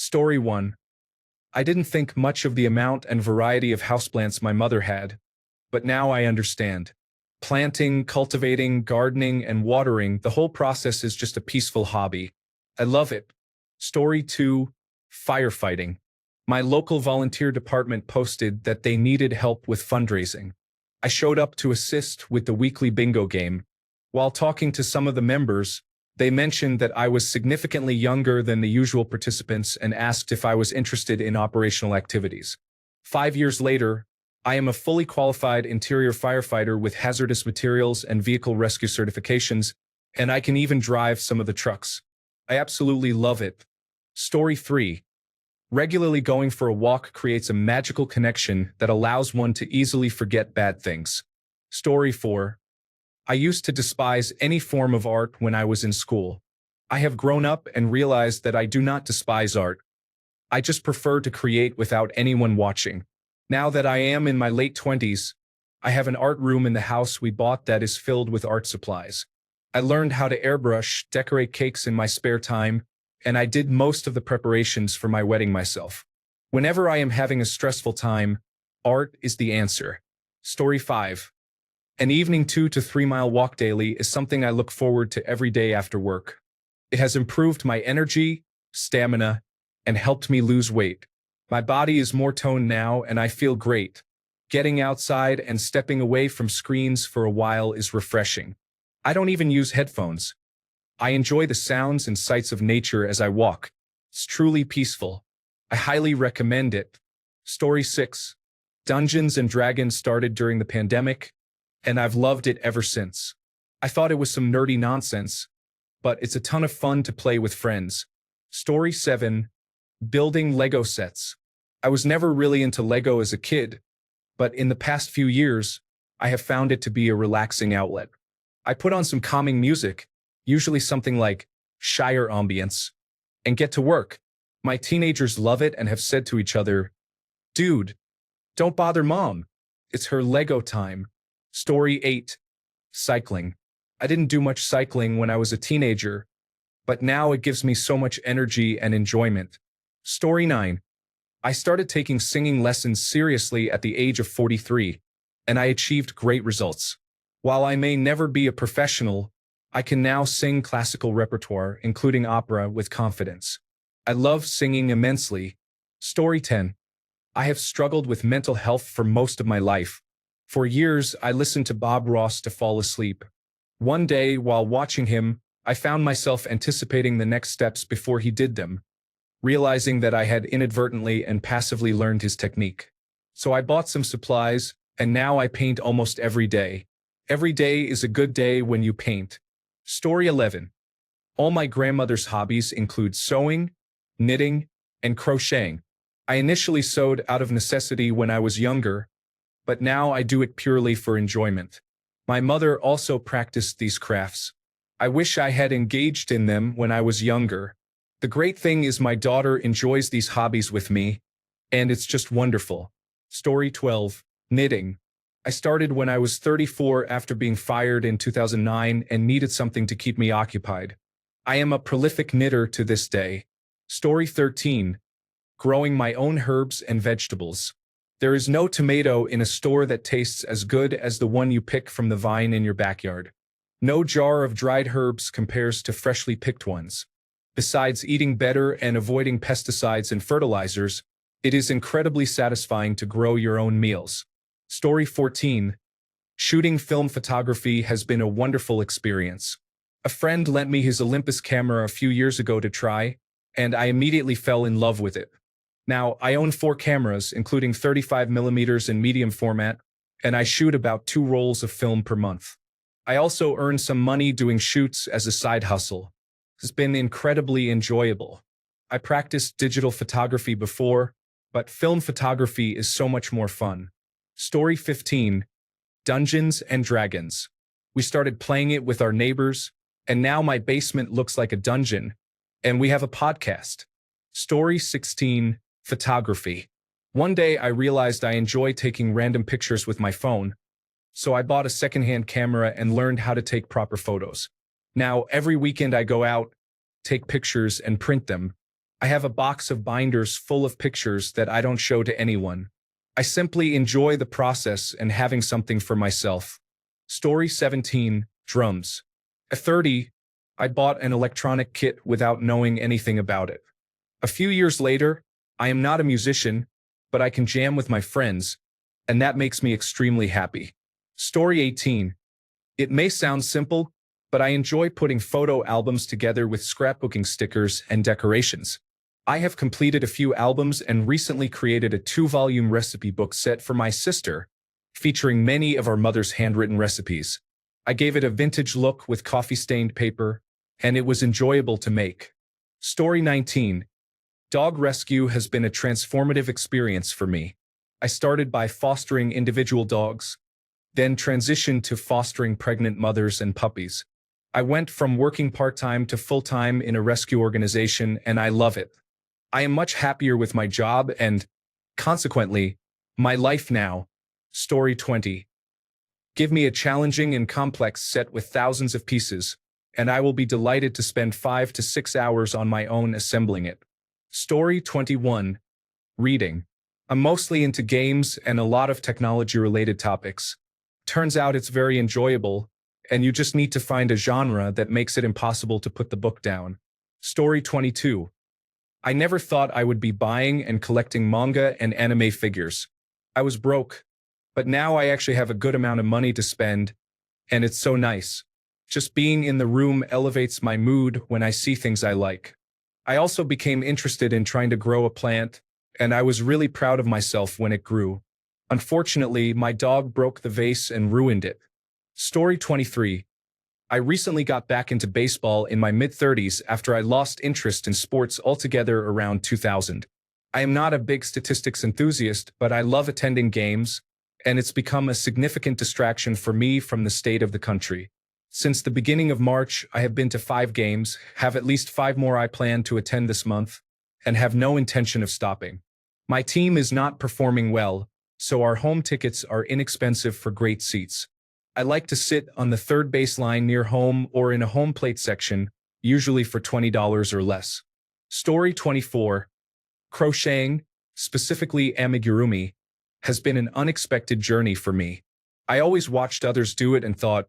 Story 1. I didn't think much of the amount and variety of houseplants my mother had, but now I understand. Planting, cultivating, gardening, and watering, the whole process is just a peaceful hobby. I love it. Story 2. Firefighting. My local volunteer department posted that they needed help with fundraising. I showed up to assist with the weekly bingo game. While talking to some of the members, they mentioned that I was significantly younger than the usual participants and asked if I was interested in operational activities. 5 years later, I am a fully qualified interior firefighter with hazardous materials and vehicle rescue certifications, and I can even drive some of the trucks. I absolutely love it. Story 3. Regularly going for a walk creates a magical connection that allows one to easily forget bad things. Story 4. I used to despise any form of art when I was in school. I have grown up and realized that I do not despise art. I just prefer to create without anyone watching. Now that I am in my late 20s, I have an art room in the house we bought that is filled with art supplies. I learned how to airbrush, decorate cakes in my spare time, and I did most of the preparations for my wedding myself. Whenever I am having a stressful time, art is the answer. Story 5. An evening 2 to 3 mile walk daily is something I look forward to every day after work. It has improved my energy, stamina, and helped me lose weight. My body is more toned now and I feel great. Getting outside and stepping away from screens for a while is refreshing. I don't even use headphones. I enjoy the sounds and sights of nature as I walk. It's truly peaceful. I highly recommend it. Story 6. Dungeons and Dragons started during the pandemic, and I've loved it ever since. I thought it was some nerdy nonsense, but it's a ton of fun to play with friends. Story 7. Building Lego sets. I was never really into Lego as a kid, but in the past few years, I have found it to be a relaxing outlet. I put on some calming music, usually something like Shire ambience, and get to work. My teenagers love it and have said to each other, "Dude, don't bother mom. It's her Lego time." Story 8. Cycling. I didn't do much cycling when I was a teenager, but now it gives me so much energy and enjoyment. Story 9. I started taking singing lessons seriously at the age of 43, and I achieved great results. While I may never be a professional, I can now sing classical repertoire, including opera, with confidence. I love singing immensely. Story 10. I have struggled with mental health for most of my life. For years, I listened to Bob Ross to fall asleep. One day, while watching him, I found myself anticipating the next steps before he did them, realizing that I had inadvertently and passively learned his technique. So I bought some supplies, and now I paint almost every day. Every day is a good day when you paint. Story 11. All my grandmother's hobbies include sewing, knitting, and crocheting. I initially sewed out of necessity when I was younger, but now I do it purely for enjoyment. My mother also practiced these crafts. I wish I had engaged in them when I was younger. The great thing is my daughter enjoys these hobbies with me, and it's just wonderful. Story 12. Knitting. I started when I was 34 after being fired in 2009 and needed something to keep me occupied. I am a prolific knitter to this day. Story 13. Growing my own herbs and vegetables. There is no tomato in a store that tastes as good as the one you pick from the vine in your backyard. No jar of dried herbs compares to freshly picked ones. Besides eating better and avoiding pesticides and fertilizers, it is incredibly satisfying to grow your own meals. Story 14. Shooting film photography has been a wonderful experience. A friend lent me his Olympus camera a few years ago to try, and I immediately fell in love with it. Now, I own 4 cameras, including 35mm in medium format, and I shoot about 2 rolls of film per month. I also earn some money doing shoots as a side hustle. It's been incredibly enjoyable. I practiced digital photography before, but film photography is so much more fun. Story 15. Dungeons and Dragons. We started playing it with our neighbors, and now my basement looks like a dungeon, and we have a podcast. Story 16. Photography. One day I realized I enjoy taking random pictures with my phone, so I bought a secondhand camera and learned how to take proper photos. Now, every weekend I go out, take pictures, and print them. I have a box of binders full of pictures that I don't show to anyone. I simply enjoy the process and having something for myself. Story 17, Drums. At 30, I bought an electronic kit without knowing anything about it. A few years later, I am not a musician, but I can jam with my friends, and that makes me extremely happy. Story 18. It may sound simple, but I enjoy putting photo albums together with scrapbooking stickers and decorations. I have completed a few albums and recently created a 2-volume recipe book set for my sister, featuring many of our mother's handwritten recipes. I gave it a vintage look with coffee-stained paper, and it was enjoyable to make. Story 19. Dog rescue has been a transformative experience for me. I started by fostering individual dogs, then transitioned to fostering pregnant mothers and puppies. I went from working part-time to full-time in a rescue organization, and I love it. I am much happier with my job and, consequently, my life now. Story 20. Give me a challenging and complex set with thousands of pieces, and I will be delighted to spend 5 to 6 hours on my own assembling it. Story 21. Reading. I'm mostly into games and a lot of technology-related topics. Turns out it's very enjoyable, and you just need to find a genre that makes it impossible to put the book down. Story 22. I never thought I would be buying and collecting manga and anime figures. I was broke, but now I actually have a good amount of money to spend, and it's so nice. Just being in the room elevates my mood when I see things I like. I also became interested in trying to grow a plant, and I was really proud of myself when it grew. Unfortunately, my dog broke the vase and ruined it. Story 23. I recently got back into baseball in my mid-30s after I lost interest in sports altogether around 2000. I am not a big statistics enthusiast, but I love attending games, and it's become a significant distraction for me from the state of the country. Since the beginning of March, I have been to 5 games, have at least 5 more I plan to attend this month, and have no intention of stopping. My team is not performing well, so our home tickets are inexpensive for great seats. I like to sit on the third baseline near home or in a home plate section, usually for $20 or less. Story 24. Crocheting, specifically amigurumi, has been an unexpected journey for me. I always watched others do it and thought,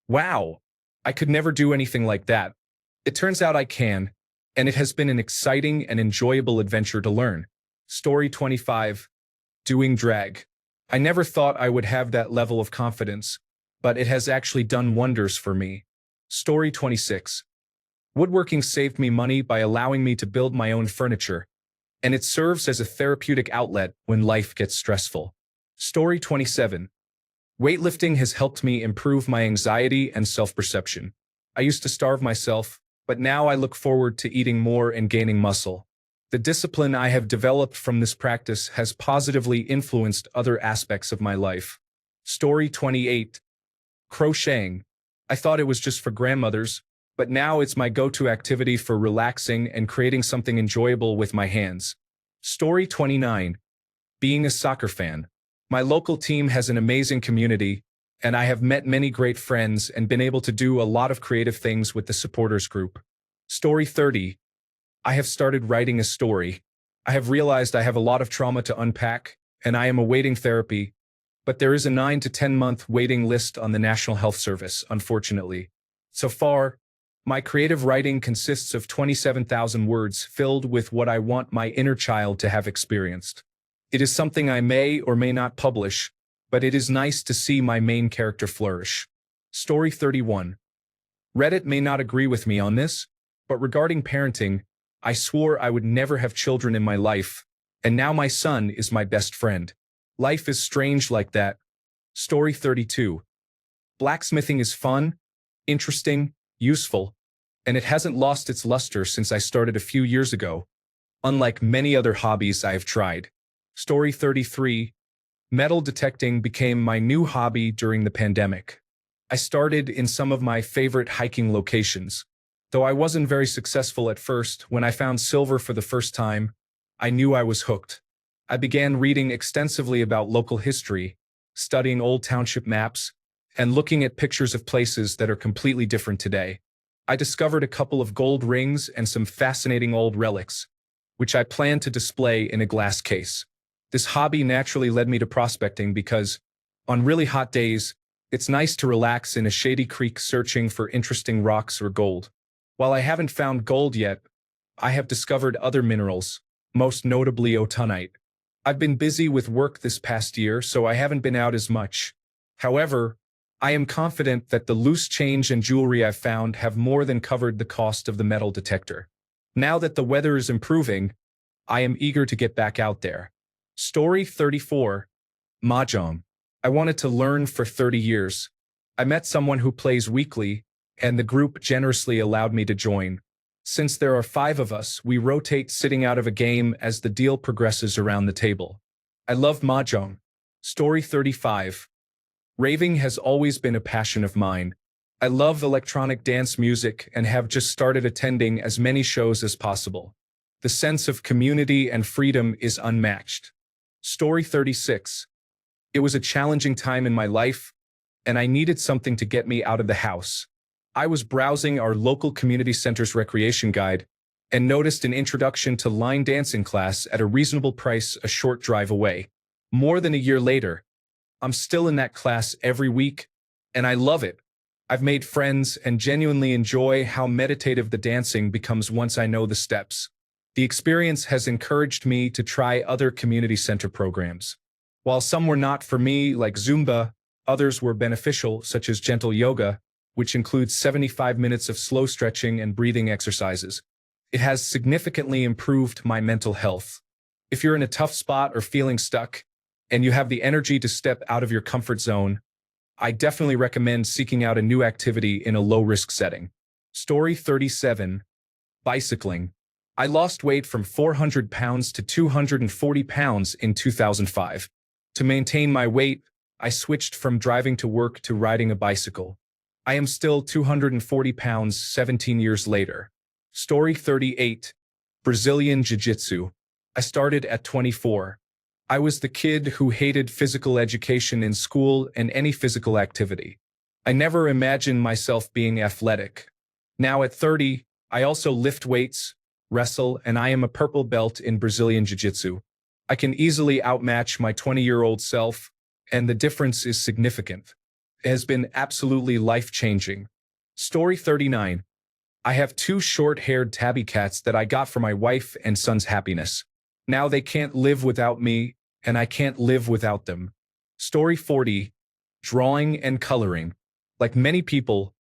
wow, I could never do anything like that. It turns out I can, and it has been an exciting and enjoyable adventure to learn. Story 25. Doing drag. I never thought I would have that level of confidence, but it has actually done wonders for me. Story 26. Woodworking saved me money by allowing me to build my own furniture, and it serves as a therapeutic outlet when life gets stressful. Story 27. Weightlifting has helped me improve my anxiety and self-perception. I used to starve myself, but now I look forward to eating more and gaining muscle. The discipline I have developed from this practice has positively influenced other aspects of my life. Story 28. Crocheting. I thought it was just for grandmothers, but now it's my go-to activity for relaxing and creating something enjoyable with my hands. Story 29. Being a soccer fan. My local team has an amazing community, and I have met many great friends and been able to do a lot of creative things with the supporters group. Story 30. I have started writing a story. I have realized I have a lot of trauma to unpack, and I am awaiting therapy, but there is a 9 to 10-month waiting list on the National Health Service, unfortunately. So far, my creative writing consists of 27,000 words filled with what I want my inner child to have experienced. It is something I may or may not publish, but it is nice to see my main character flourish. Story 31. Reddit may not agree with me on this, but regarding parenting, I swore I would never have children in my life, and now my son is my best friend. Life is strange like that. Story 32. Blacksmithing is fun, interesting, useful, and it hasn't lost its luster since I started a few years ago, unlike many other hobbies I have tried. Story 33. Metal detecting became my new hobby during the pandemic. I started in some of my favorite hiking locations. Though I wasn't very successful at first, when I found silver for the first time, I knew I was hooked. I began reading extensively about local history, studying old township maps, and looking at pictures of places that are completely different today. I discovered a couple of gold rings and some fascinating old relics, which I plan to display in a glass case. This hobby naturally led me to prospecting because, on really hot days, it's nice to relax in a shady creek searching for interesting rocks or gold. While I haven't found gold yet, I have discovered other minerals, most notably autunite. I've been busy with work this past year, so I haven't been out as much. However, I am confident that the loose change and jewelry I've found have more than covered the cost of the metal detector. Now that the weather is improving, I am eager to get back out there. Story 34. Mahjong. I wanted to learn for 30 years. I met someone who plays weekly, and the group generously allowed me to join. Since there are 5 of us, we rotate sitting out of a game as the deal progresses around the table. I love Mahjong. Story 35. Raving has always been a passion of mine. I love electronic dance music and have just started attending as many shows as possible. The sense of community and freedom is unmatched. Story 36. It was a challenging time in my life, and I needed something to get me out of the house. I was browsing our local community center's recreation guide and noticed an introduction to line dancing class at a reasonable price a short drive away. More than a year later, I'm still in that class every week, and I love it. I've made friends and genuinely enjoy how meditative the dancing becomes once I know the steps. The experience has encouraged me to try other community center programs. While some were not for me, like Zumba, others were beneficial, such as gentle yoga, which includes 75 minutes of slow stretching and breathing exercises. It has significantly improved my mental health. If you're in a tough spot or feeling stuck, and you have the energy to step out of your comfort zone, I definitely recommend seeking out a new activity in a low-risk setting. Story 37. Bicycling. I lost weight from 400 pounds to 240 pounds in 2005. To maintain my weight, I switched from driving to work to riding a bicycle. I am still 240 pounds 17 years later. Story 38. Brazilian Jiu-Jitsu. I started at 24. I was the kid who hated physical education in school and any physical activity. I never imagined myself being athletic. Now at 30, I also lift weights, wrestle, and I am a purple belt in Brazilian Jiu-Jitsu. I can easily outmatch my 20-year-old self, and the difference is significant. It has been absolutely life-changing. Story 39. I have 2 short-haired tabby cats that I got for my wife and son's happiness. Now they can't live without me, and I can't live without them. Story 40. Drawing and coloring. Like many people,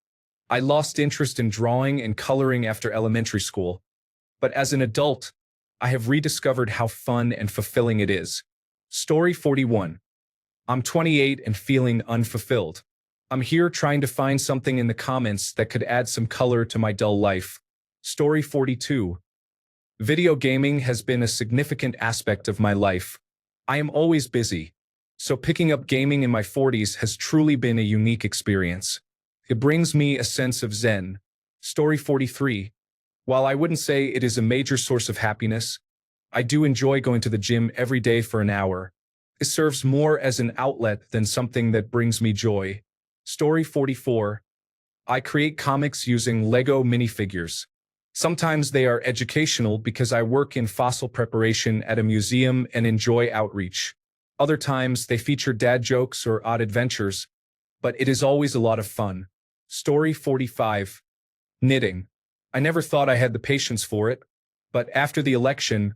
I lost interest in drawing and coloring after elementary school. But as an adult, I have rediscovered how fun and fulfilling it is. Story 41. I'm 28 and feeling unfulfilled. I'm here trying to find something in the comments that could add some color to my dull life. Story 42. Video gaming has been a significant aspect of my life. I am always busy, so picking up gaming in my 40s has truly been a unique experience. It brings me a sense of zen. Story 43. While I wouldn't say it is a major source of happiness, I do enjoy going to the gym every day for an hour. It serves more as an outlet than something that brings me joy. Story 44. I create comics using Lego minifigures. Sometimes they are educational because I work in fossil preparation at a museum and enjoy outreach. Other times they feature dad jokes or odd adventures, but it is always a lot of fun. Story 45. Knitting. I never thought I had the patience for it, but after the election,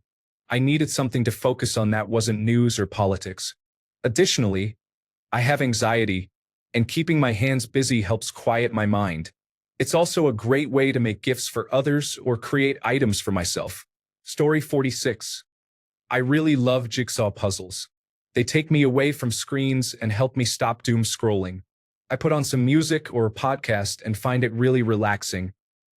I needed something to focus on that wasn't news or politics. Additionally, I have anxiety, and keeping my hands busy helps quiet my mind. It's also a great way to make gifts for others or create items for myself. Story 46. I really love jigsaw puzzles. They take me away from screens and help me stop doom scrolling. I put on some music or a podcast and find it really relaxing.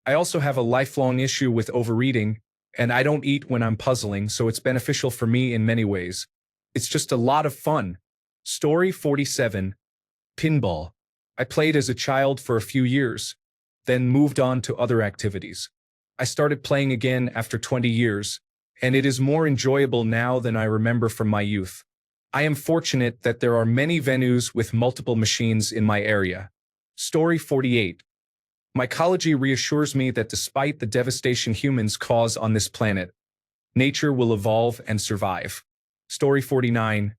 I also have a lifelong issue with overeating, and I don't eat when I'm puzzling, so it's beneficial for me in many ways. It's just a lot of fun. Story 47. Pinball. I played as a child for a few years, then moved on to other activities. I started playing again after 20 years, and it is more enjoyable now than I remember from my youth. I am fortunate that there are many venues with multiple machines in my area. Story 48. Mycology reassures me that despite the devastation humans cause on this planet, Nature will evolve and survive. Story 49.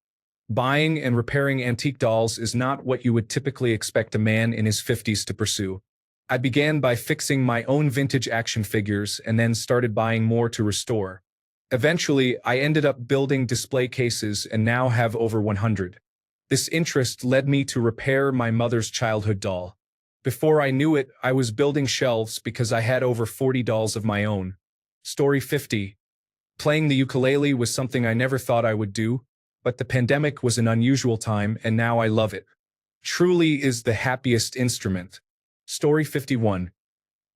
Buying and repairing antique dolls is not what you would typically expect a man in his 50s to pursue. I began by fixing my own vintage action figures and then started buying more to restore. Eventually, I ended up building display cases and now have over 100. This interest led me to repair my mother's childhood doll. Before I knew it, I was building shelves because I had over 40 dolls of my own. Story 50. Playing the ukulele was something I never thought I would do, but the pandemic was an unusual time and now I love it. Truly is the happiest instrument. Story 51.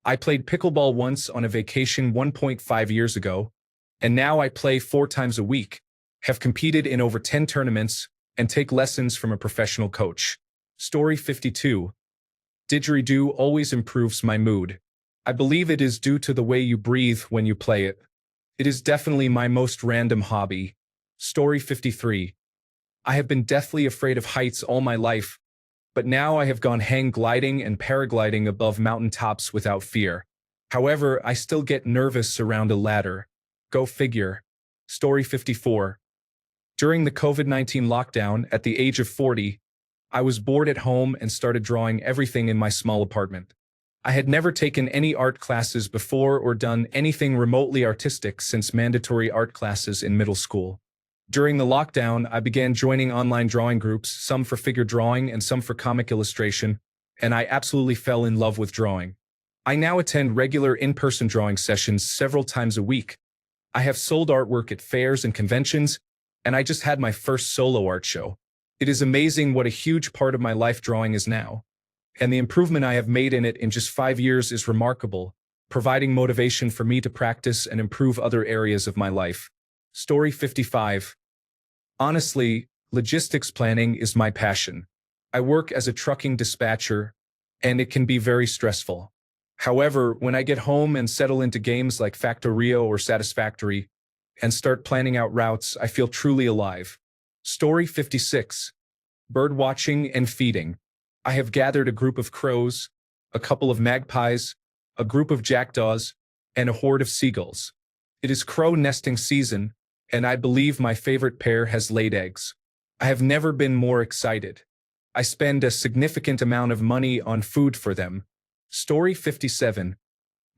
I played pickleball once on a vacation 1.5 years ago, and now I play 4 times a week, have competed in over 10 tournaments, and take lessons from a professional coach. Story 52. Didgeridoo always improves my mood. I believe it is due to the way you breathe when you play it. It is definitely my most random hobby. Story 53. I have been deathly afraid of heights all my life, but now I have gone hang gliding and paragliding above mountaintops without fear. However, I still get nervous around a ladder. Go figure. Story 54. During the COVID-19 lockdown at the age of 40, I was bored at home and started drawing everything in my small apartment. I had never taken any art classes before or done anything remotely artistic since mandatory art classes in middle school. During the lockdown, I began joining online drawing groups, some for figure drawing and some for comic illustration, and I absolutely fell in love with drawing. I now attend regular in-person drawing sessions several times a week. I have sold artwork at fairs and conventions, and I just had my first solo art show. It is amazing what a huge part of my life drawing is now, and the improvement I have made in it in just 5 years is remarkable, providing motivation for me to practice and improve other areas of my life. Story 55. Honestly, logistics planning is my passion. I work as a trucking dispatcher, and it can be very stressful. However, when I get home and settle into games like Factorio or Satisfactory and start planning out routes, I feel truly alive. Story 56. Bird watching and feeding. I have gathered a group of crows, a couple of magpies, a group of jackdaws, and a horde of seagulls. It is crow nesting season, and I believe my favorite pair has laid eggs. I have never been more excited. I spend a significant amount of money on food for them. Story 57.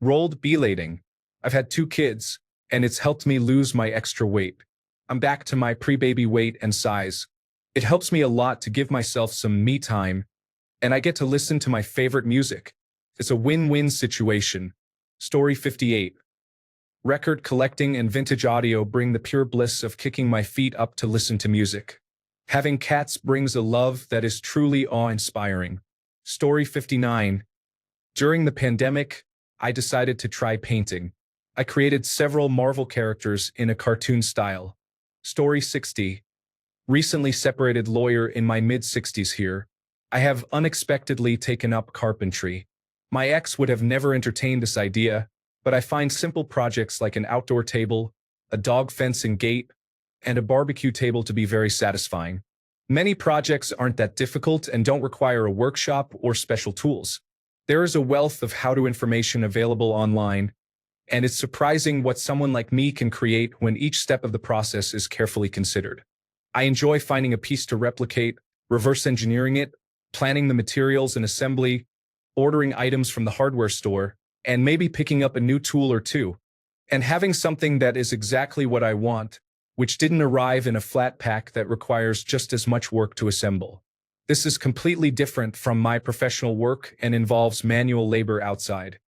Rolled belating. I've had 2 kids, and it's helped me lose my extra weight. I'm back to my pre-baby weight and size. It helps me a lot to give myself some me time, and I get to listen to my favorite music. It's a win-win situation. Story 58. Record collecting and vintage audio bring the pure bliss of kicking my feet up to listen to music. Having cats brings a love that is truly awe-inspiring. Story 59. During the pandemic, I decided to try painting. I created several Marvel characters in a cartoon style. Story 60. Recently separated lawyer in my mid-60s here. I have unexpectedly taken up carpentry. My ex would have never entertained this idea, but I find simple projects like an outdoor table, a dog fence and gate, and a barbecue table to be very satisfying. Many projects aren't that difficult and don't require a workshop or special tools. There is a wealth of how-to information available online, and it's surprising what someone like me can create when each step of the process is carefully considered. I enjoy finding a piece to replicate, reverse engineering it, planning the materials and assembly, ordering items from the hardware store, and maybe picking up a new tool or two, and having something that is exactly what I want, which didn't arrive in a flat pack that requires just as much work to assemble. This is completely different from my professional work and involves manual labor outside.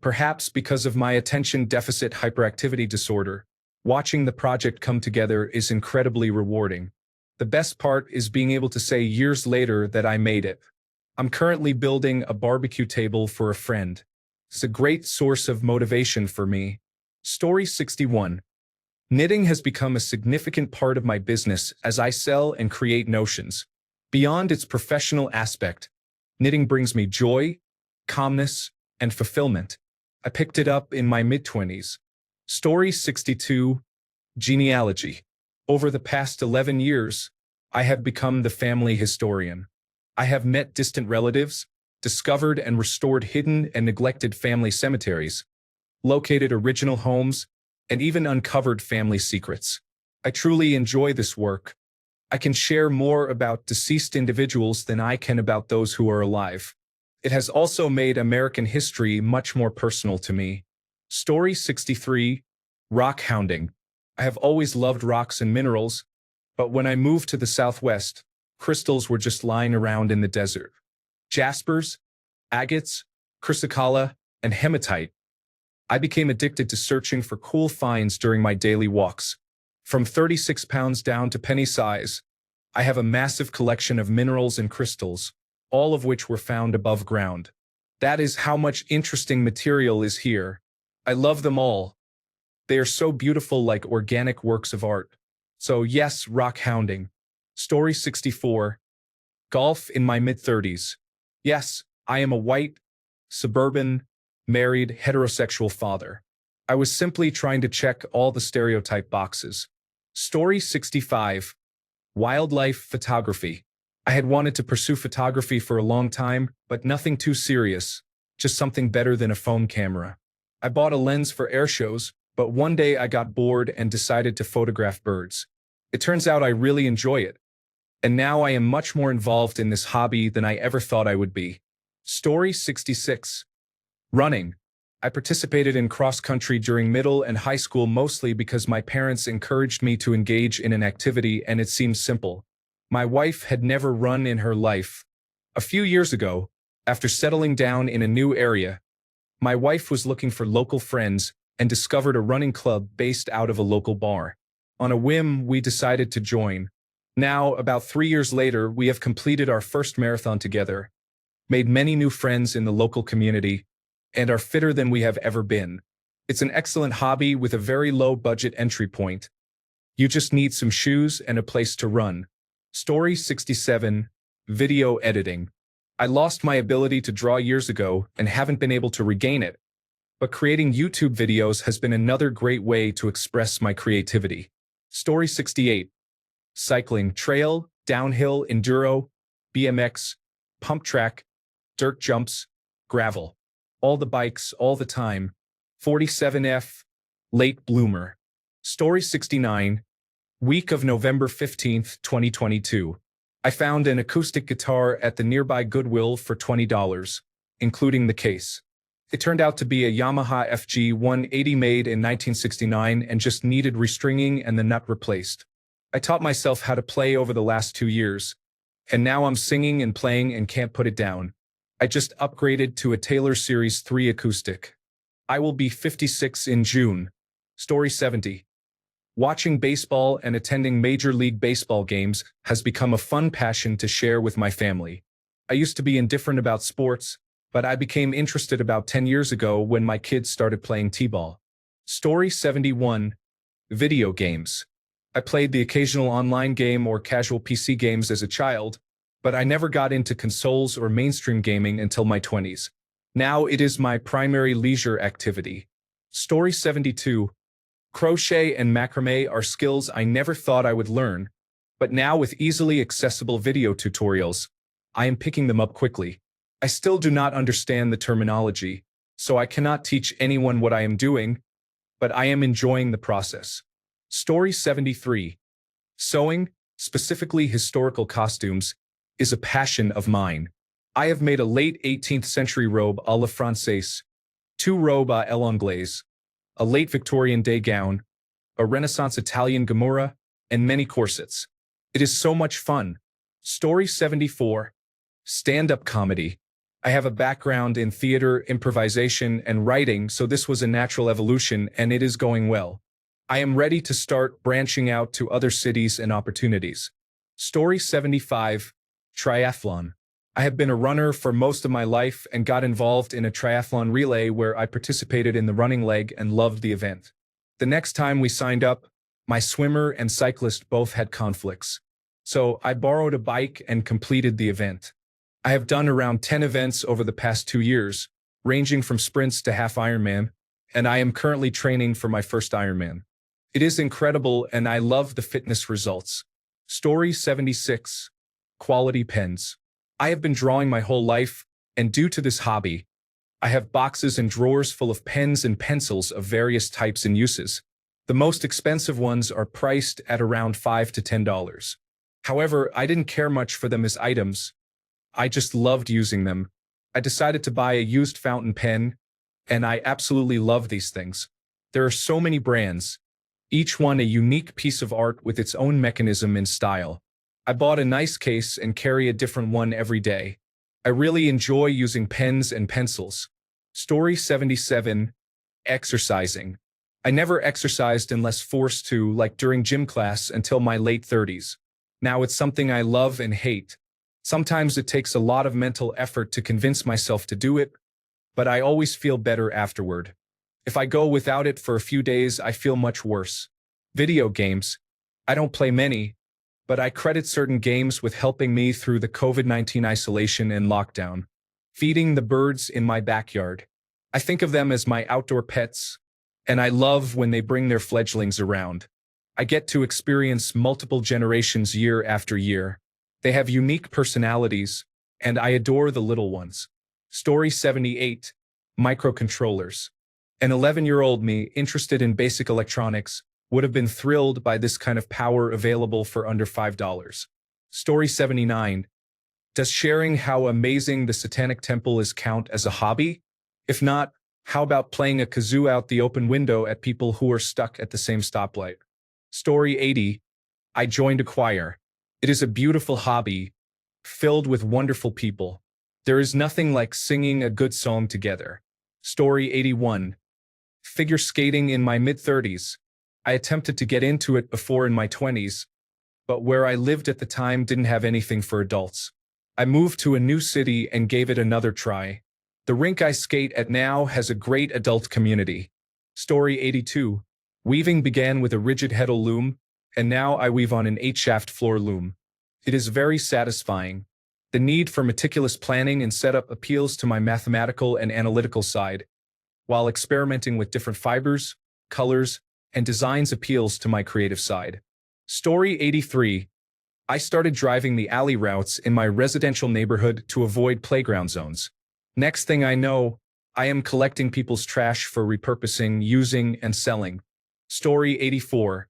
Perhaps because of my attention deficit hyperactivity disorder, watching the project come together is incredibly rewarding. The best part is being able to say years later that I made it. I'm currently building a barbecue table for a friend. It's a great source of motivation for me. Story 61. Knitting has become a significant part of my business as I sell and create notions. Beyond its professional aspect, knitting brings me joy, calmness, and fulfillment. I picked it up in my mid-20s. Story 62. Genealogy. Over the past 11 years, I have become the family historian. I have met distant relatives, discovered and restored hidden and neglected family cemeteries, located original homes, and even uncovered family secrets. I truly enjoy this work. I can share more about deceased individuals than I can about those who are alive. It has also made American history much more personal to me. Story 63, Rock Hounding. I have always loved rocks and minerals, but when I moved to the Southwest, crystals were just lying around in the desert. Jaspers, agates, chrysocolla, and hematite. I became addicted to searching for cool finds during my daily walks. From 36 pounds down to penny size, I have a massive collection of minerals and crystals, all of which were found above ground. That is how much interesting material is here. I love them all. They are so beautiful, like organic works of art. So yes, rock hounding. Story 64. Golf in my mid-30s. Yes, I am a white, suburban, married, heterosexual father. I was simply trying to check all the stereotype boxes. Story 65. Wildlife photography. I had wanted to pursue photography for a long time, but nothing too serious, just something better than a phone camera. I bought a lens for air shows, but one day I got bored and decided to photograph birds. It turns out I really enjoy it, and now I am much more involved in this hobby than I ever thought I would be. Story 66. Running. I participated in cross-country during middle and high school mostly because my parents encouraged me to engage in an activity and it seemed simple. My wife had never run in her life. A few years ago, after settling down in a new area, my wife was looking for local friends and discovered a running club based out of a local bar. On a whim, we decided to join. Now, about 3 years later, we have completed our first marathon together, made many new friends in the local community, and are fitter than we have ever been. It's an excellent hobby with a very low budget entry point. You just need some shoes and a place to run. Story 67. Video editing. I lost my ability to draw years ago and haven't been able to regain it. But creating YouTube videos has been another great way to express my creativity. Story 68. Cycling, trail, downhill, enduro, BMX, pump track, dirt jumps, gravel. All the bikes, all the time. 47F, late bloomer. Story 69. Week of November 15th, 2022. I found an acoustic guitar at the nearby Goodwill for $20, including the case. It turned out to be a Yamaha FG 180 made in 1969 and just needed restringing and the nut replaced. I taught myself how to play over the last 2 years, and now I'm singing and playing and can't put it down. I just upgraded to a Taylor Series 3 acoustic. I will be 56 in June. Story 70. Watching baseball and attending Major League Baseball games has become a fun passion to share with my family. I used to be indifferent about sports, but I became interested about 10 years ago when my kids started playing t-ball. Story 71. Video games. I played the occasional online game or casual PC games as a child, but I never got into consoles or mainstream gaming until my 20s. Now it is my primary leisure activity. Story 72. Crochet and macrame are skills I never thought I would learn, but now with easily accessible video tutorials, I am picking them up quickly. I still do not understand the terminology, so I cannot teach anyone what I am doing, but I am enjoying the process. Story 73. Sewing, specifically historical costumes, is a passion of mine. I have made a late 18th century robe à la Française, 2 robes à l'anglaise, a late Victorian day gown, a Renaissance Italian gamora, and many corsets. It is so much fun. Story 74. Stand-up comedy. I have a background in theater, improvisation, and writing, so this was a natural evolution, and it is going well. I am ready to start branching out to other cities and opportunities. Story 75. Triathlon. I have been a runner for most of my life and got involved in a triathlon relay where I participated in the running leg and loved the event. The next time we signed up, my swimmer and cyclist both had conflicts. So I borrowed a bike and completed the event. I have done around 10 events over the past 2 years, ranging from sprints to half Ironman, and I am currently training for my first Ironman. It is incredible and I love the fitness results. Story 76. Quality pens. I have been drawing my whole life, and due to this hobby, I have boxes and drawers full of pens and pencils of various types and uses. The most expensive ones are priced at around $5 to $10. However, I didn't care much for them as items. I just loved using them. I decided to buy a used fountain pen, and I absolutely love these things. There are so many brands, each one a unique piece of art with its own mechanism and style. I bought a nice case and carry a different one every day. I really enjoy using pens and pencils. Story 77. Exercising. I never exercised unless forced to, like during gym class, until my late 30s. Now it's something I love and hate. Sometimes it takes a lot of mental effort to convince myself to do it, but I always feel better afterward. If I go without it for a few days, I feel much worse. Video games. I don't play many, but I credit certain games with helping me through the COVID-19 isolation and lockdown. Feeding the birds in my backyard. I think of them as my outdoor pets, and I love when they bring their fledglings around. I get to experience multiple generations year after year. They have unique personalities, and I adore the little ones. Story 78. Microcontrollers. An 11-year-old me interested in basic electronics would have been thrilled by this kind of power available for under $5. Story 79. Does sharing how amazing the Satanic Temple is count as a hobby? If not, how about playing a kazoo out the open window at people who are stuck at the same stoplight? Story 80. I joined a choir. It is a beautiful hobby, filled with wonderful people. There is nothing like singing a good song together. Story 81. Figure skating in my mid-30s. I attempted to get into it before in my 20s, but where I lived at the time didn't have anything for adults. I moved to a new city and gave it another try. The rink I skate at now has a great adult community. Story 82. Weaving began with a rigid heddle loom, and now I weave on an 8-shaft floor loom. It is very satisfying. The need for meticulous planning and setup appeals to my mathematical and analytical side, while experimenting with different fibers, colors, and designs appeals to my creative side. Story 83. I started driving the alley routes in my residential neighborhood to avoid playground zones. Next thing I know, I am collecting people's trash for repurposing, using, and selling. Story 84.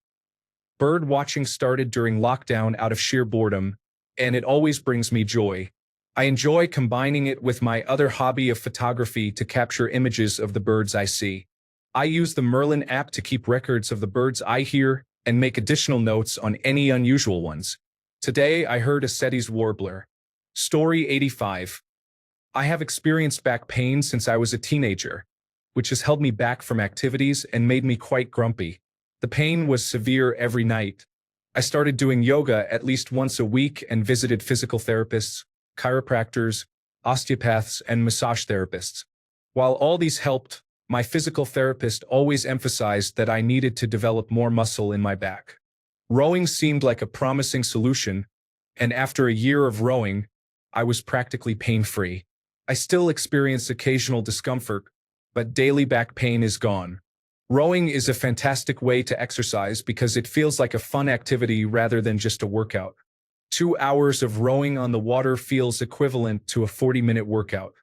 Bird watching started during lockdown out of sheer boredom, and it always brings me joy. I enjoy combining it with my other hobby of photography to capture images of the birds I see. I use the Merlin app to keep records of the birds I hear and make additional notes on any unusual ones. Today I heard a Sette's warbler. Story 85. I have experienced back pain since I was a teenager, which has held me back from activities and made me quite grumpy. The pain was severe every night. I started doing yoga at least once a week and visited physical therapists, chiropractors, osteopaths, and massage therapists. While all these helped, my physical therapist always emphasized that I needed to develop more muscle in my back. Rowing seemed like a promising solution, and after a year of rowing, I was practically pain-free. I still experience occasional discomfort, but daily back pain is gone. Rowing is a fantastic way to exercise because it feels like a fun activity rather than just a workout. 2 hours of rowing on the water feels equivalent to a 40-minute workout.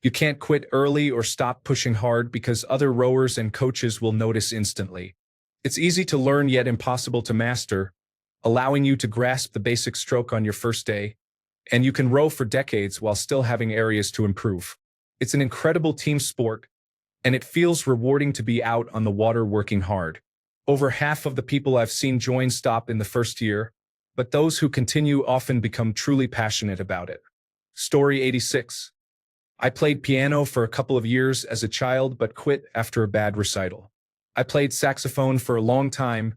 You can't quit early or stop pushing hard because other rowers and coaches will notice instantly. It's easy to learn yet impossible to master, allowing you to grasp the basic stroke on your first day, and you can row for decades while still having areas to improve. It's an incredible team sport, and it feels rewarding to be out on the water working hard. Over half of the people I've seen join stop in the first year, but those who continue often become truly passionate about it. Story 86. I played piano for a couple of years as a child but quit after a bad recital. I played saxophone for a long time,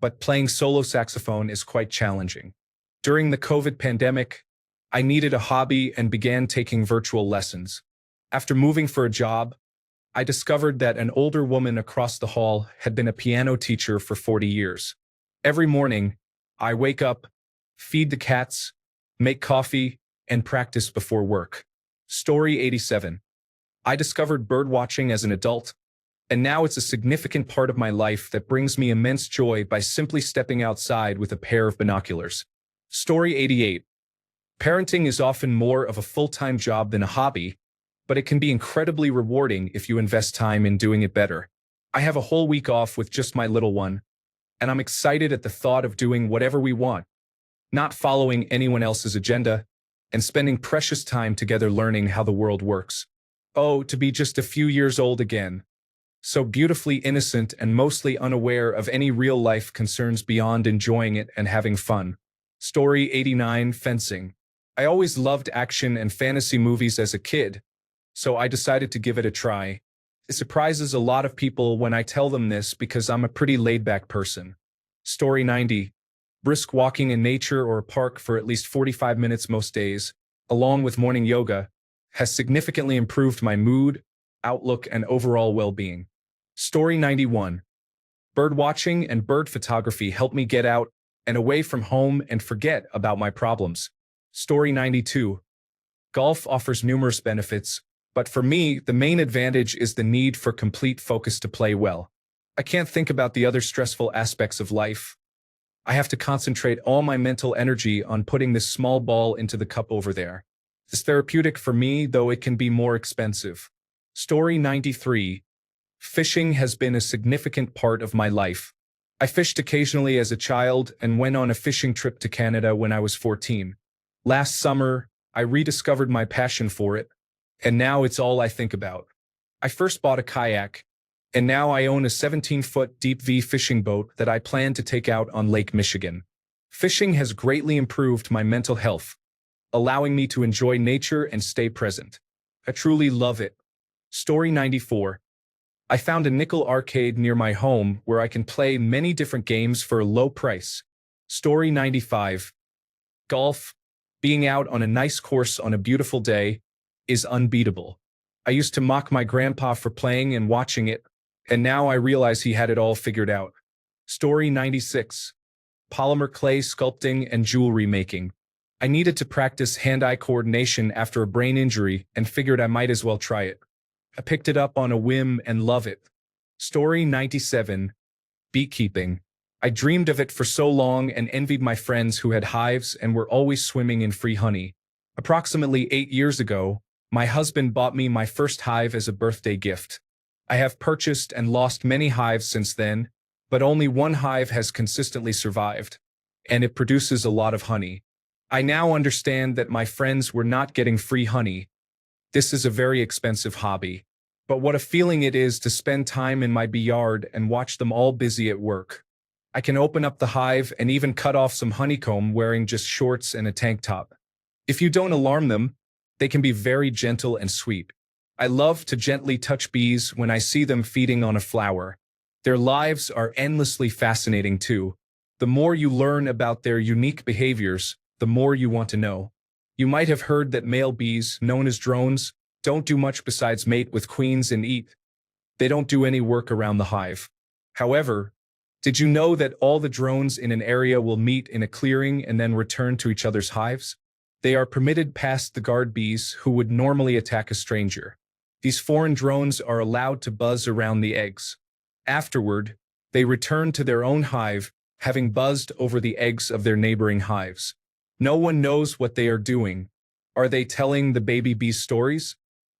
but playing solo saxophone is quite challenging. During the COVID pandemic, I needed a hobby and began taking virtual lessons. After moving for a job, I discovered that an older woman across the hall had been a piano teacher for 40 years. Every morning, I wake up, feed the cats, make coffee, and practice before work. Story 87. I discovered birdwatching as an adult, and now it's a significant part of my life that brings me immense joy by simply stepping outside with a pair of binoculars. Story 88. Parenting is often more of a full-time job than a hobby, but it can be incredibly rewarding if you invest time in doing it better. I have a whole week off with just my little one, and I'm excited at the thought of doing whatever we want, not following anyone else's agenda, and spending precious time together learning how the world works. Oh, to be just a few years old again, so beautifully innocent and mostly unaware of any real-life concerns beyond enjoying it and having fun. Story 89, Fencing. I always loved action and fantasy movies as a kid, so I decided to give it a try. It surprises a lot of people when I tell them this because I'm a pretty laid-back person. Story 90. Brisk walking in nature or a park for at least 45 minutes most days, along with morning yoga, has significantly improved my mood, outlook, and overall well-being. Story 91. Bird watching and bird photography help me get out and away from home and forget about my problems. Story 92. Golf offers numerous benefits, but for me, the main advantage is the need for complete focus to play well. I can't think about the other stressful aspects of life. I have to concentrate all my mental energy on putting this small ball into the cup over there. It's therapeutic for me, though it can be more expensive. Story 93. Fishing has been a significant part of my life. I fished occasionally as a child and went on a fishing trip to Canada when I was 14. Last summer, I rediscovered my passion for it, and now it's all I think about. I first bought a kayak, and now I own a 17-foot deep V fishing boat that I plan to take out on Lake Michigan. Fishing has greatly improved my mental health, allowing me to enjoy nature and stay present. I truly love it. Story 94. I found a nickel arcade near my home where I can play many different games for a low price. Story 95. Golf, being out on a nice course on a beautiful day, is unbeatable. I used to mock my grandpa for playing and watching it, and now I realize he had it all figured out. Story 96. Polymer clay sculpting and jewelry making. I needed to practice hand-eye coordination after a brain injury and figured I might as well try it. I picked it up on a whim and love it. Story 97. Beekeeping. I dreamed of it for so long and envied my friends who had hives and were always swimming in free honey. Approximately 8 years ago, my husband bought me my first hive as a birthday gift. I have purchased and lost many hives since then, but only one hive has consistently survived, and it produces a lot of honey. I now understand that my friends were not getting free honey. This is a very expensive hobby, but what a feeling it is to spend time in my bee yard and watch them all busy at work. I can open up the hive and even cut off some honeycomb wearing just shorts and a tank top. If you don't alarm them, they can be very gentle and sweet. I love to gently touch bees when I see them feeding on a flower. Their lives are endlessly fascinating too. The more you learn about their unique behaviors, the more you want to know. You might have heard that male bees, known as drones, don't do much besides mate with queens and eat. They don't do any work around the hive. However, did you know that all the drones in an area will meet in a clearing and then return to each other's hives? They are permitted past the guard bees who would normally attack a stranger. These foreign drones are allowed to buzz around the eggs. Afterward, they return to their own hive, having buzzed over the eggs of their neighboring hives. No one knows what they are doing. Are they telling the baby bees stories?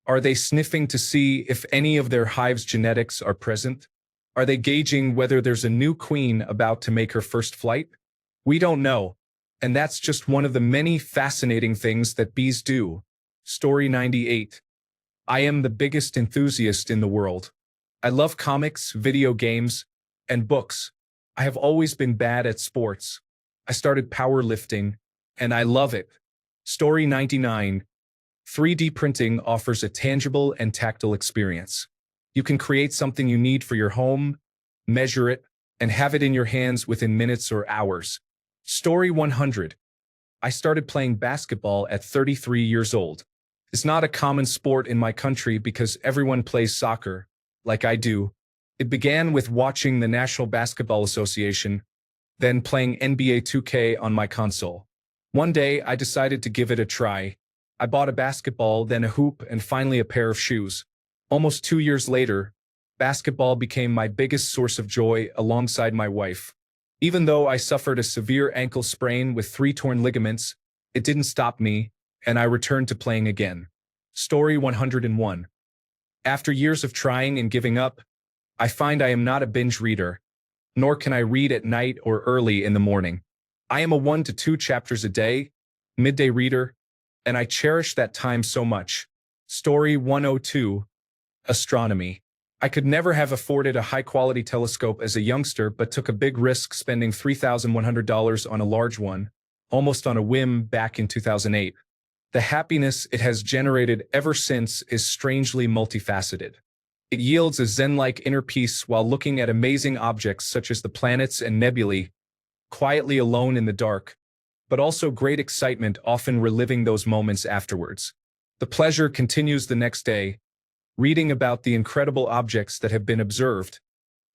Are they sniffing to see if any of their hive's genetics are present? Are they gauging whether there's a new queen about to make her first flight? We don't know, and that's just one of the many fascinating things that bees do. Story 98. I am the biggest enthusiast in the world. I love comics, video games, and books. I have always been bad at sports. I started powerlifting, and I love it. Story 99. 3D printing offers a tangible and tactile experience. You can create something you need for your home, measure it, and have it in your hands within minutes or hours. Story 100. I started playing basketball at 33 years old. It's not a common sport in my country because everyone plays soccer, like I do. It began with watching the National Basketball Association, then playing NBA 2K on my console. One day, I decided to give it a try. I bought a basketball, then a hoop, and finally a pair of shoes. Almost 2 years later, basketball became my biggest source of joy alongside my wife. Even though I suffered a severe ankle sprain with 3 torn ligaments, it didn't stop me, and I returned to playing again. Story 101. After years of trying and giving up, I find I am not a binge reader, nor can I read at night or early in the morning. I am a 1 to 2 chapters a day, midday reader, and I cherish that time so much. Story 102, Astronomy. I could never have afforded a high-quality telescope as a youngster but took a big risk spending $3,100 on a large one, almost on a whim back in 2008. The happiness it has generated ever since is strangely multifaceted. It yields a zen-like inner peace while looking at amazing objects such as the planets and nebulae, quietly alone in the dark, but also great excitement often reliving those moments afterwards. The pleasure continues the next day, reading about the incredible objects that have been observed,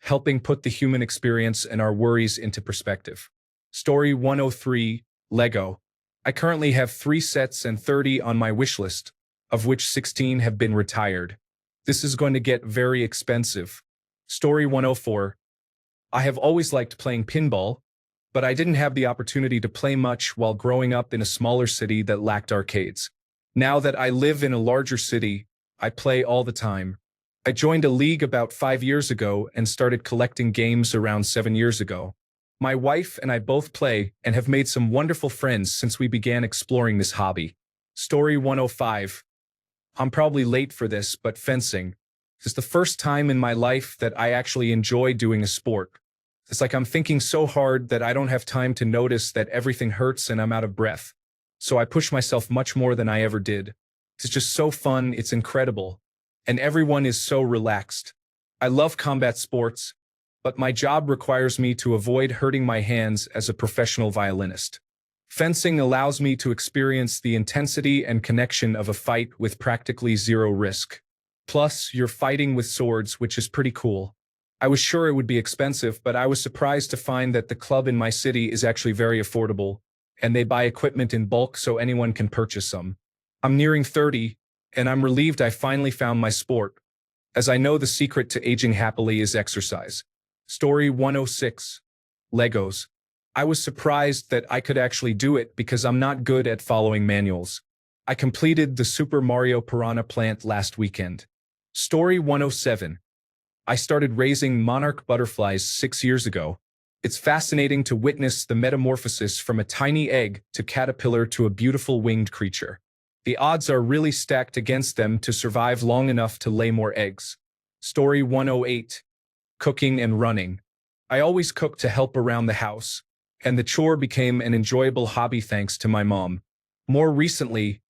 helping put the human experience and our worries into perspective. Story 103, Lego. I currently have 3 sets and 30 on my wish list, of which 16 have been retired. This is going to get very expensive. Story 104. I have always liked playing pinball, but I didn't have the opportunity to play much while growing up in a smaller city that lacked arcades. Now that I live in a larger city, I play all the time. I joined a league about 5 years ago and started collecting games around 7 years ago. My wife and I both play and have made some wonderful friends since we began exploring this hobby. Story 105. I'm probably late for this, but fencing is the first time in my life that I actually enjoy doing a sport. It's like I'm thinking so hard that I don't have time to notice that everything hurts and I'm out of breath. So I push myself much more than I ever did. It's just so fun, it's incredible. And everyone is so relaxed. I love combat sports, but my job requires me to avoid hurting my hands as a professional violinist. Fencing allows me to experience the intensity and connection of a fight with practically zero risk. Plus, you're fighting with swords, which is pretty cool. I was sure it would be expensive, but I was surprised to find that the club in my city is actually very affordable, and they buy equipment in bulk so anyone can purchase some. I'm nearing 30, and I'm relieved I finally found my sport, as I know the secret to aging happily is exercise. Story 106, Legos. I was surprised that I could actually do it because I'm not good at following manuals. I completed the Super Mario Piranha plant last weekend. Story 107. I started raising monarch butterflies 6 years ago. It's fascinating to witness the metamorphosis from a tiny egg to caterpillar to a beautiful winged creature. The odds are really stacked against them to survive long enough to lay more eggs. Story 108. Cooking and running. I always cook to help around the house, and the chore became an enjoyable hobby thanks to my mom. More recently,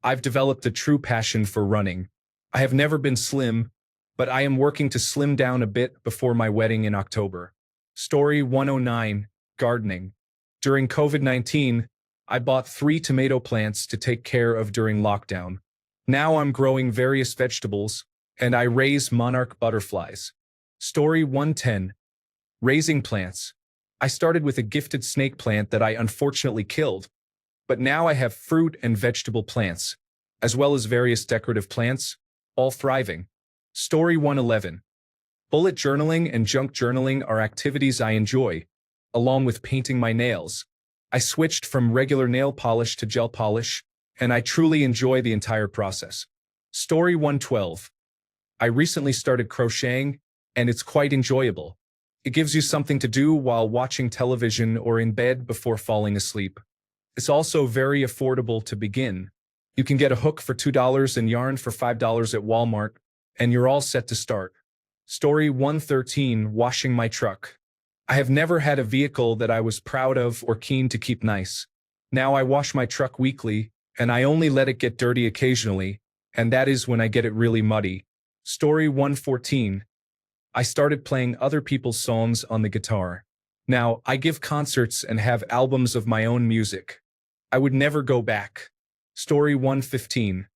I've developed a true passion for running. I have never been slim, but I am working to slim down a bit before my wedding in October. Story 109, Gardening. During COVID-19, I bought 3 tomato plants to take care of during lockdown. Now I'm growing various vegetables, and I raise monarch butterflies. Story 110, Raising plants. I started with a gifted snake plant that I unfortunately killed, but now I have fruit and vegetable plants, as well as various decorative plants, all thriving. Story 111. Bullet journaling and junk journaling are activities I enjoy, along with painting my nails. I switched from regular nail polish to gel polish, and I truly enjoy the entire process. Story 112. I recently started crocheting, and it's quite enjoyable. It gives you something to do while watching television or in bed before falling asleep. It's also very affordable to begin. You can get a hook for $2 and yarn for $5 at Walmart, and you're all set to start. Story 113, Washing my truck. I have never had a vehicle that I was proud of or keen to keep nice. Now I wash my truck weekly, and I only let it get dirty occasionally, and that is when I get it really muddy. Story 114. I started playing other people's songs on the guitar. Now, I give concerts and have albums of my own music. I would never go back. Story 115.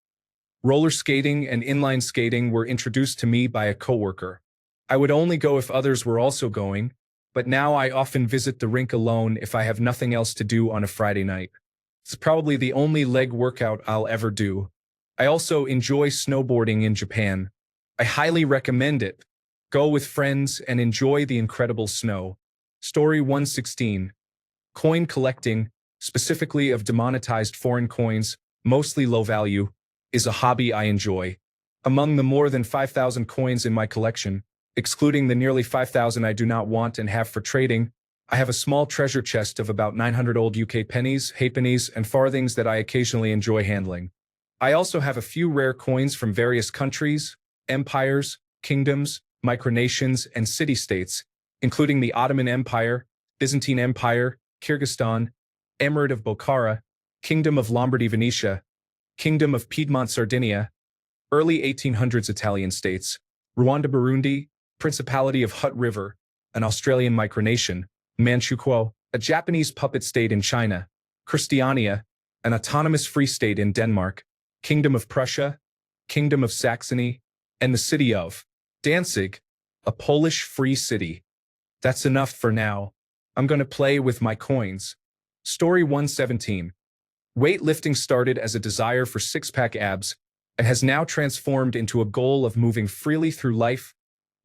Roller skating and inline skating were introduced to me by a coworker. I would only go if others were also going, but now I often visit the rink alone if I have nothing else to do on a Friday night. It's probably the only leg workout I'll ever do. I also enjoy snowboarding in Japan. I highly recommend it. Go with friends and enjoy the incredible snow. Story 116. Coin collecting, specifically of demonetized foreign coins, mostly low value, is a hobby I enjoy. Among the more than 5,000 coins in my collection, Excluding the nearly 5,000 I do not want and have for trading, I have a small treasure chest of about 900 old UK pennies, halfpennies, and farthings that I occasionally enjoy handling. I also have a few rare coins from various countries, empires, kingdoms, micronations, and city-states, including the Ottoman Empire, Byzantine Empire, Kyrgyzstan, Emirate of Bokhara, Kingdom of Lombardy Venetia, Kingdom of Piedmont Sardinia, early 1800s Italian states, Rwanda Burundi, Principality of Hutt River, an Australian micronation, Manchukuo, a Japanese puppet state in China, Christiania, an autonomous free state in Denmark, Kingdom of Prussia, Kingdom of Saxony, and the city of Danzig, a Polish free city. That's enough for now. I'm going to play with my coins. Story 117. Weightlifting started as a desire for six-pack abs and has now transformed into a goal of moving freely through life,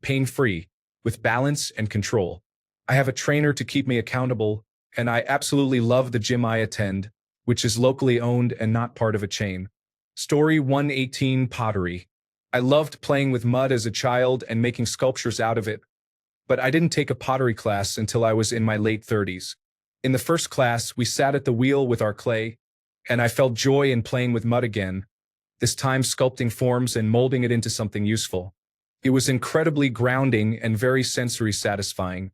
pain-free, with balance and control. I have a trainer to keep me accountable, and I absolutely love the gym I attend, which is locally owned and not part of a chain. Story 118. Pottery. I loved playing with mud as a child and making sculptures out of it, but I didn't take a pottery class until I was in my late 30s. In the first class, we sat at the wheel with our clay, and I felt joy in playing with mud again, this time sculpting forms and molding it into something useful. It was incredibly grounding and very sensory satisfying.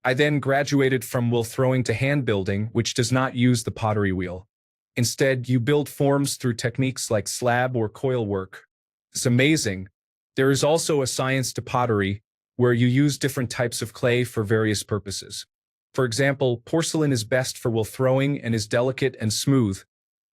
I then graduated from wheel throwing to hand building, which does not use the pottery wheel. Instead, you build forms through techniques like slab or coil work. It's amazing. There is also a science to pottery, where you use different types of clay for various purposes. For example, porcelain is best for wheel throwing and is delicate and smooth,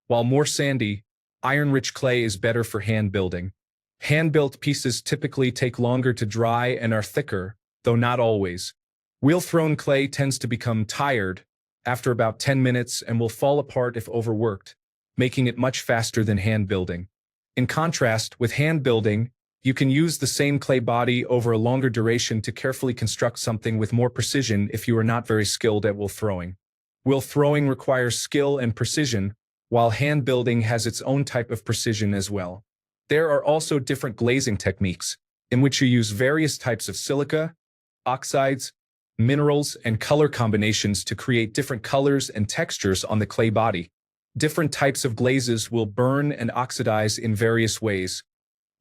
while more sandy, iron-rich clay is better for hand building. Hand-built pieces typically take longer to dry and are thicker, though not always. Wheel-thrown clay tends to become tired after about 10 minutes and will fall apart if overworked, making it much faster than hand building. In contrast, with hand building, you can use the same clay body over a longer duration to carefully construct something with more precision if you are not very skilled at wheel throwing. Wheel throwing requires skill and precision, while hand building has its own type of precision as well. There are also different glazing techniques, in which you use various types of silica, oxides, minerals, and color combinations to create different colors and textures on the clay body. Different types of glazes will burn and oxidize in various ways,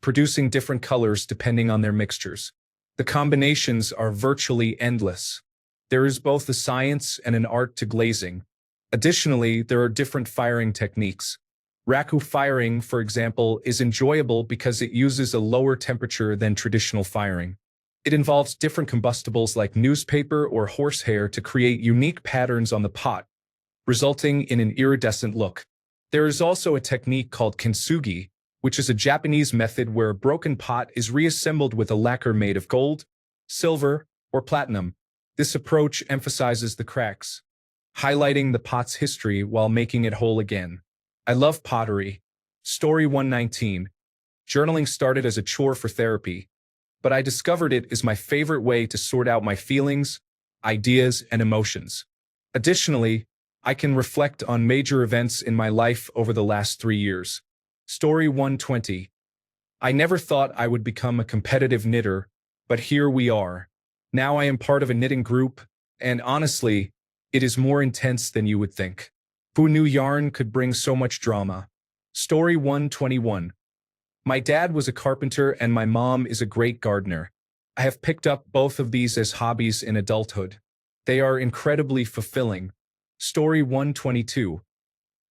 producing different colors depending on their mixtures. The combinations are virtually endless. There is both a science and an art to glazing. Additionally, there are different firing techniques. Raku firing, for example, is enjoyable because it uses a lower temperature than traditional firing. It involves different combustibles like newspaper or horsehair to create unique patterns on the pot, resulting in an iridescent look. There is also a technique called kintsugi, which is a Japanese method where a broken pot is reassembled with a lacquer made of gold, silver, or platinum. This approach emphasizes the cracks, highlighting the pot's history while making it whole again. I love pottery. Story 119. Journaling started as a chore for therapy, but I discovered it is my favorite way to sort out my feelings, ideas, and emotions. Additionally, I can reflect on major events in my life over the last 3 years. Story 120. I never thought I would become a competitive knitter, but here we are. Now I am part of a knitting group, and honestly, it is more intense than you would think. Who knew yarn could bring so much drama? Story 121. My dad was a carpenter and my mom is a great gardener. I have picked up both of these as hobbies in adulthood. They are incredibly fulfilling. Story 122.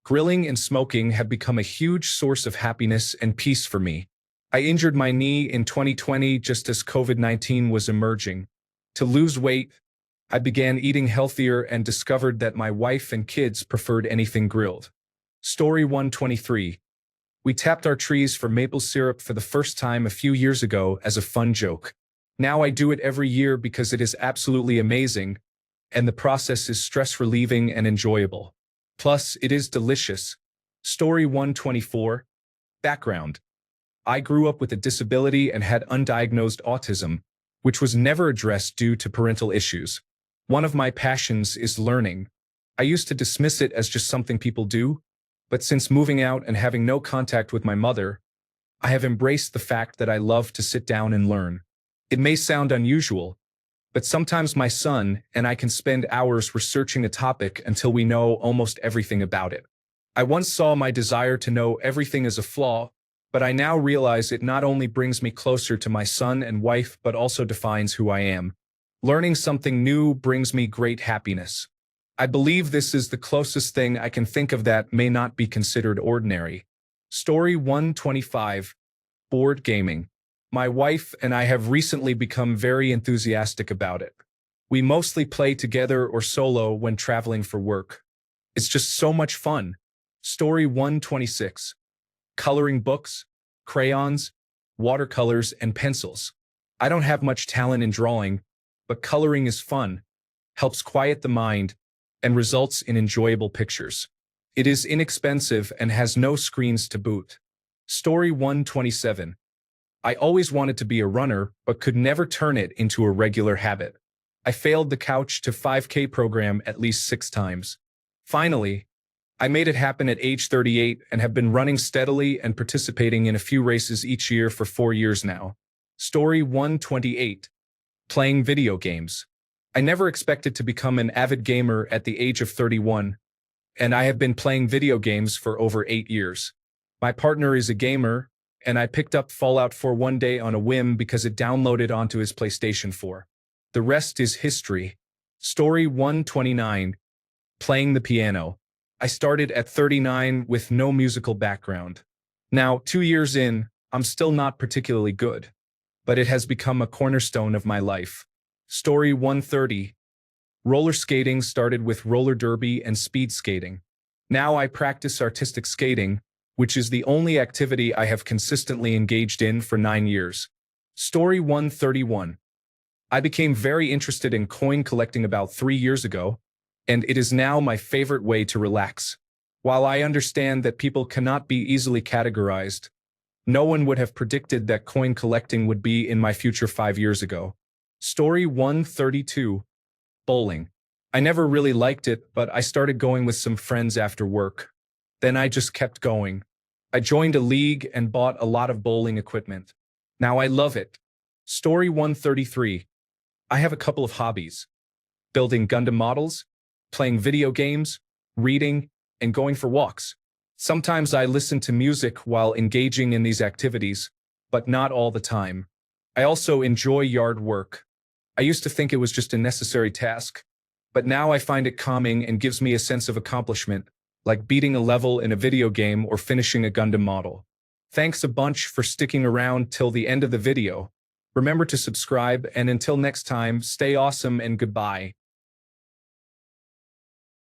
Grilling and smoking have become a huge source of happiness and peace for me. I injured my knee in 2020 just as COVID-19 was emerging. To lose weight, I began eating healthier and discovered that my wife and kids preferred anything grilled. Story 123. We tapped our trees for maple syrup for the first time a few years ago as a fun joke. Now I do it every year because it is absolutely amazing, and the process is stress-relieving and enjoyable. Plus, it is delicious. Story 124. Background. I grew up with a disability and had undiagnosed autism, which was never addressed due to parental issues. One of my passions is learning. I used to dismiss it as just something people do, but since moving out and having no contact with my mother, I have embraced the fact that I love to sit down and learn. It may sound unusual, but sometimes my son and I can spend hours researching a topic until we know almost everything about it. I once saw my desire to know everything as a flaw, but I now realize it not only brings me closer to my son and wife, but also defines who I am. Learning something new brings me great happiness. I believe this is the closest thing I can think of that may not be considered ordinary. Story 125. Board gaming. My wife and I have recently become very enthusiastic about it. We mostly play together or solo when traveling for work. It's just so much fun. Story 126. Coloring books, crayons, watercolors, and pencils. I don't have much talent in drawing, but coloring is fun, helps quiet the mind, and results in enjoyable pictures. It is inexpensive and has no screens to boot. Story 127. I always wanted to be a runner, but could never turn it into a regular habit. I failed the couch to 5K program at least 6 times. Finally, I made it happen at age 38 and have been running steadily and participating in a few races each year for 4 years now. Story 128. Playing video games. I never expected to become an avid gamer at the age of 31, and I have been playing video games for over 8 years. My partner is a gamer, and I picked up Fallout 4 one day on a whim because it downloaded onto his PlayStation 4. The rest is history. Story 129. Playing the piano. I started at 39 with no musical background. Now, 2 years in, I'm still not particularly good, but it has become a cornerstone of my life. Story 130. Roller skating started with roller derby and speed skating. Now I practice artistic skating, which is the only activity I have consistently engaged in for 9 years. Story 131. I became very interested in coin collecting about 3 years ago, and it is now my favorite way to relax. While I understand that people cannot be easily categorized, no one would have predicted that coin collecting would be in my future 5 years ago. Story 132. Bowling. I never really liked it, but I started going with some friends after work. Then I just kept going. I joined a league and bought a lot of bowling equipment. Now I love it. Story 133. I have a couple of hobbies: building Gundam models, playing video games, reading, and going for walks. Sometimes I listen to music while engaging in these activities, but not all the time. I also enjoy yard work. I used to think it was just a necessary task, but now I find it calming and gives me a sense of accomplishment, like beating a level in a video game or finishing a Gundam model. Thanks a bunch for sticking around till the end of the video. Remember to subscribe, and until next time, stay awesome and goodbye.